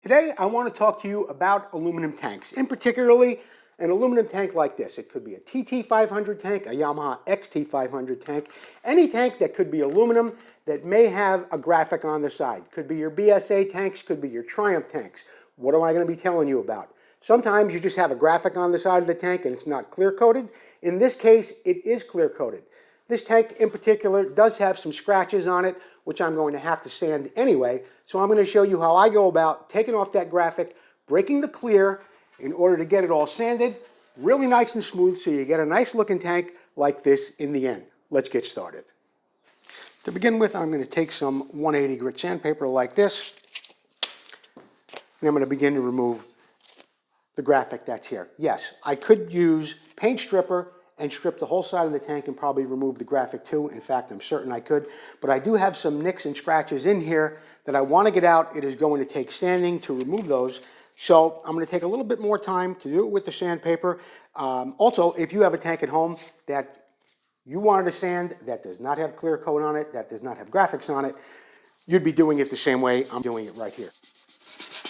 Today I want to talk to you about aluminum tanks, in particularly an aluminum tank like this. It could be a TT500 tank, a Yamaha XT500 tank, any tank that could be aluminum that may have a graphic on the side. Could be your BSA tanks, could be your Triumph tanks. What am I going to be telling you about? Sometimes you just have a graphic on the side of the tank and it's not clear coated. In this case, it is clear coated. This tank in particular does have some scratches on it, which I'm going to have to sand anyway. So I'm going to show you how I go about taking off that graphic, breaking the clear in order to get it all sanded, really nice and smooth so you get a nice looking tank like this in the end. Let's get started. To begin with, I'm going to take some 180 grit sandpaper like this, and I'm going to begin to remove the graphic that's here. Yes, I could use paint stripper and strip the whole side of the tank and probably remove the graphic too. In fact, I'm certain I could, but I do have some nicks and scratches in here that I want to get out. It is going to take sanding to remove those. So I'm going to take a little bit more time to do it with the sandpaper. Also, if you have a tank at home that you wanted to sand that does not have clear coat on it, that does not have graphics on it, you'd be doing it the same way I'm doing it right here.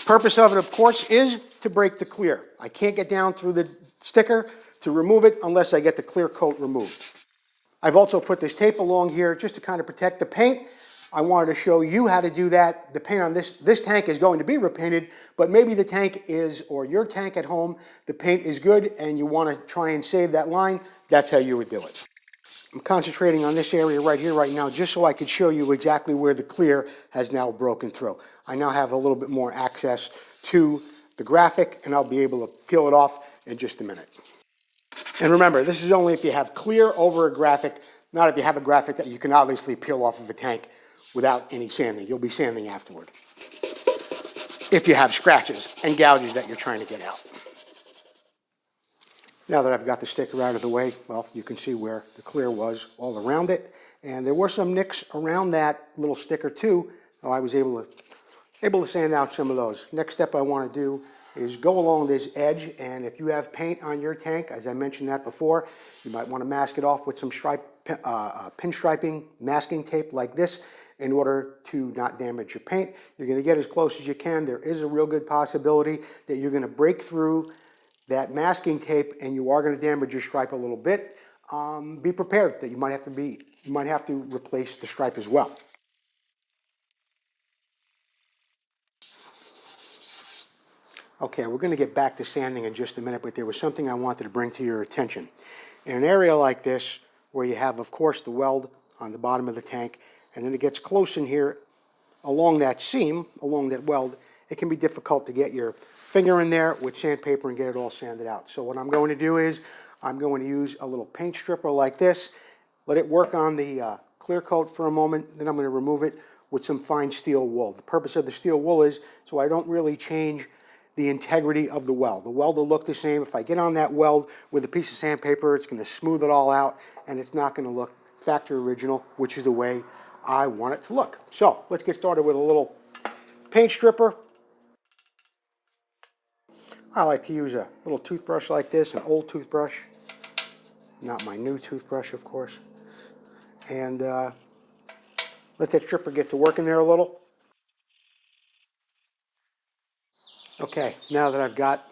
Purpose of it, of course, is to break the clear. I can't get down through the sticker to remove it unless I get the clear coat removed. I've also put this tape along here just to kind of protect the paint. I wanted to show you how to do that. The paint on this tank is going to be repainted, but maybe the tank is, or your tank at home, the paint is good and you want to try and save that line. That's how you would do it. I'm concentrating on this area right here, right now, just so I could show you exactly where the clear has now broken through. I now have a little bit more access to the graphic, and I'll be able to peel it off in just a minute. And remember, this is only if you have clear over a graphic, not if you have a graphic that you can obviously peel off of a tank without any sanding. You'll be sanding afterward, if you have scratches and gouges that you're trying to get out. Now that I've got the sticker out of the way, well, you can see where the clear was all around it. And there were some nicks around that little sticker too. So I was able to sand out some of those. Next step I want to do is go along this edge, and if you have paint on your tank, as I mentioned that before, you might want to mask it off with some pinstriping masking tape like this in order to not damage your paint. You're going to get as close as you can. There is a real good possibility that you're going to break through that masking tape and you are going to damage your stripe a little bit. Be prepared that you might have to replace the stripe as well. Okay, we're going to get back to sanding in just a minute, but there was something I wanted to bring to your attention. In an area like this, where you have, of course, the weld on the bottom of the tank, and then it gets close in here along that seam, along that weld, it can be difficult to get your finger in there with sandpaper and get it all sanded out. So what I'm going to do is I'm going to use a little paint stripper like this, let it work on the clear coat for a moment, then I'm going to remove it with some fine steel wool. The purpose of the steel wool is so I don't really change the integrity of the weld. The weld will look the same. If I get on that weld with a piece of sandpaper, it's going to smooth it all out and it's not going to look factory original, which is the way I want it to look. So let's get started with a little paint stripper. I like to use a little toothbrush like this, an old toothbrush, not my new toothbrush, of course. And let that stripper get to work in there a little. Okay, now that I've got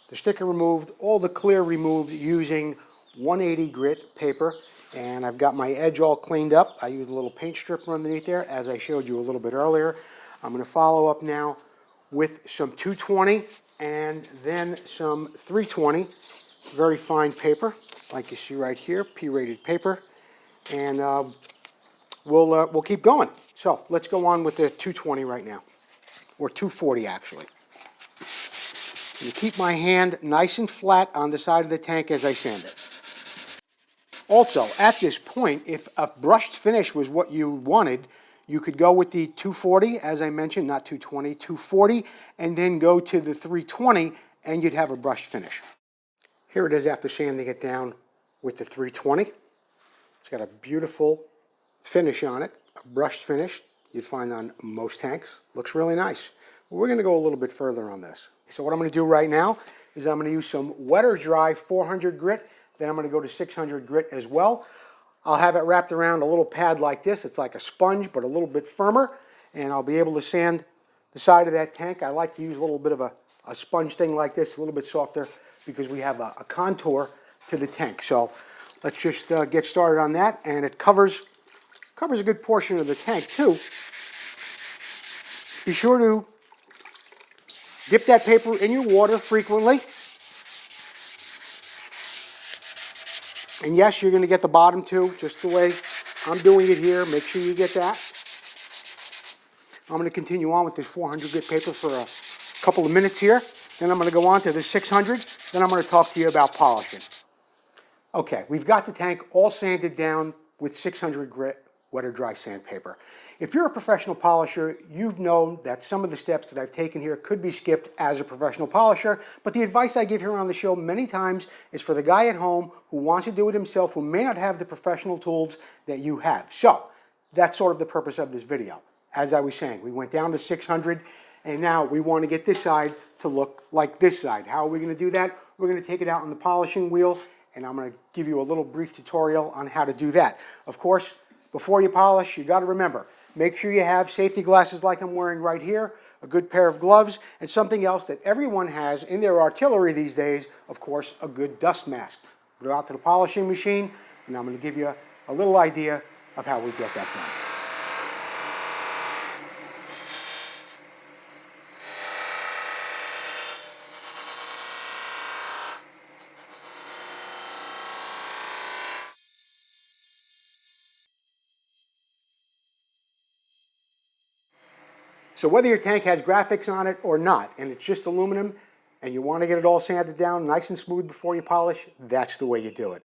the sticker removed, all the clear removed using 180 grit paper, and I've got my edge all cleaned up. I used a little paint stripper underneath there, as I showed you a little bit earlier. I'm going to follow up now with some 220 and then some 320, very fine paper, like you see right here, P-rated paper, and we'll keep going. So let's go on with the 220 right now, or 240 actually. And keep my hand nice and flat on the side of the tank as I sand it. Also, at this point, if a brushed finish was what you wanted, you could go with the 240, as I mentioned, not 220, 240, and then go to the 320, and you'd have a brushed finish. Here it is after sanding it down with the 320. It's got a beautiful finish on it, a brushed finish you'd find on most tanks. Looks really nice. We're going to go a little bit further on this. So what I'm going to do right now is I'm going to use some wet or dry 400 grit. Then I'm going to go to 600 grit as well. I'll have it wrapped around a little pad like this. It's like a sponge, but a little bit firmer. And I'll be able to sand the side of that tank. I like to use a little bit of a sponge thing like this, a little bit softer, because we have a contour to the tank. So let's just get started on that, and it covers a good portion of the tank too. Be sure to dip that paper in your water frequently. And yes, you're going to get the bottom too, just the way I'm doing it here. Make sure you get that. I'm going to continue on with this 400 grit paper for a couple of minutes here. Then I'm going to go on to the 600. Then I'm going to talk to you about polishing. Okay, we've got the tank all sanded down with 600 grit wet or dry sandpaper. If you're a professional polisher, you've known that some of the steps that I've taken here could be skipped as a professional polisher, but the advice I give here on the show many times is for the guy at home who wants to do it himself, who may not have the professional tools that you have. So that's sort of the purpose of this video. As I was saying, we went down to 600, and now we want to get this side to look like this side. How are we going to do that? We're going to take it out on the polishing wheel, and I'm going to give you a little brief tutorial on how to do that. Of course, before you polish, you got to remember, make sure you have safety glasses like I'm wearing right here, a good pair of gloves, and something else that everyone has in their artillery these days, of course, a good dust mask. Go out to the polishing machine, and I'm going to give you a little idea of how we get that done. So whether your tank has graphics on it or not, and it's just aluminum, and you want to get it all sanded down nice and smooth before you polish, that's the way you do it.